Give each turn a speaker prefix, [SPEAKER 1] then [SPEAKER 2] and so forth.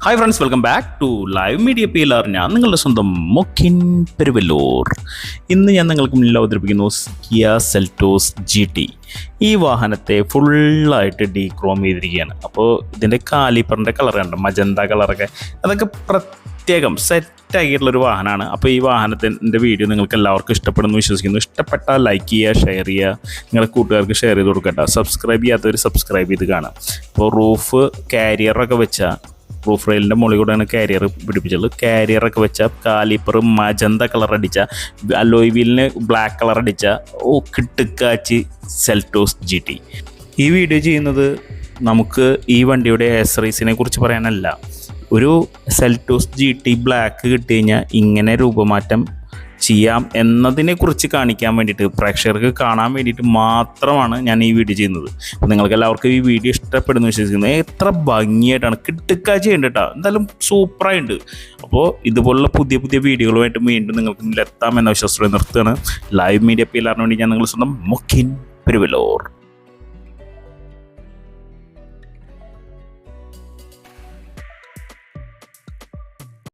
[SPEAKER 1] Hi friends, welcome back to live media PLR. ഞാൻ നിങ്ങളുടെ സ്വന്തം മൊക്കിൻ പെരുവല്ലൂർ. ഇന്ന് ഞാൻ നിങ്ങൾക്ക് മുന്നിൽ അവതരിപ്പിക്കുന്നു കിയ സെൽറ്റോസ് GT. ഈ വാഹനത്തെ ഫുള്ളായിട്ട് ഡീക്രോം ചെയ്തിരിക്കുകയാണ്. അപ്പോൾ ഇതിൻ്റെ കാലിപ്പറിൻ്റെ കളർ കണ്ടോ, മജന്ത കളറൊക്കെ, അതൊക്കെ പ്രത്യേകം സെറ്റാക്കിയിട്ടുള്ളൊരു വാഹനമാണ്. അപ്പോൾ ഈ വാഹനത്തിൻ്റെ വീഡിയോ നിങ്ങൾക്ക് എല്ലാവർക്കും ഇഷ്ടപ്പെടുന്നു വിശ്വസിക്കുന്നു. ഇഷ്ടപ്പെട്ടാൽ ലൈക്ക് ചെയ്യുക, ഷെയർ ചെയ്യുക, നിങ്ങളുടെ കൂട്ടുകാർക്ക് ഷെയർ ചെയ്ത് കൊടുക്കട്ടെ. സബ്സ്ക്രൈബ് ചെയ്യാത്തവർ സബ്സ്ക്രൈബ് ചെയ്ത് കാണാം. അപ്പോൾ റൂഫ് കാരിയറൊക്കെ വെച്ചാൽ, റൂഫ് റെയിലിൻ്റെ മുകളിൽ കൂടെയാണ് കാരിയർ പിടിപ്പിച്ചുള്ളത്. കാരിയറൊക്കെ വെച്ച, കാലിപ്പർ മജന്ത കളർ അടിച്ച, അലോയ് വീലിന് ബ്ലാക്ക് കളർ അടിച്ച, കിട്ടുക്കാച്ചി സെൽറ്റോസ് GT. ഈ വീഡിയോ ചെയ്യുന്നത് നമുക്ക് ഈ വണ്ടിയുടെ ആക്സറീസിനെ കുറിച്ച് പറയാനല്ല. ഒരു സെൽറ്റോസ് GT ബ്ലാക്ക് കിട്ടി കഴിഞ്ഞാൽ ഇങ്ങനെ രൂപമാറ്റം ചെയ്യാം എന്നതിനെക്കുറിച്ച് കാണിക്കാൻ വേണ്ടിയിട്ട്, പ്രേക്ഷകർക്ക് കാണാൻ വേണ്ടിയിട്ട് മാത്രമാണ് ഞാൻ ഈ വീഡിയോ ചെയ്യുന്നത്. അപ്പോൾ നിങ്ങൾക്ക് എല്ലാവർക്കും ഈ വീഡിയോ ഇഷ്ടപ്പെടുന്നു വിശ്വസിക്കുന്നത്. എത്ര ഭംഗിയായിട്ടാണ് കിട്ടുക്കാച്ചി ഉണ്ട് കേട്ടോ, എന്തായാലും സൂപ്പറായിട്ടുണ്ട്. അപ്പോൾ ഇതുപോലുള്ള പുതിയ പുതിയ വീഡിയോകളുമായിട്ട് വീണ്ടും നിങ്ങൾക്ക് മുന്നിലെത്താമെന്ന വിശ്വാസത്തോടെ നിർത്തുകയാണ്. ലൈവ് മീഡിയ PLR വേണ്ടി ഞാൻ നിങ്ങളുടെ സ്വന്തം മൊക്കിൻ പെരുവല്ലൂർ.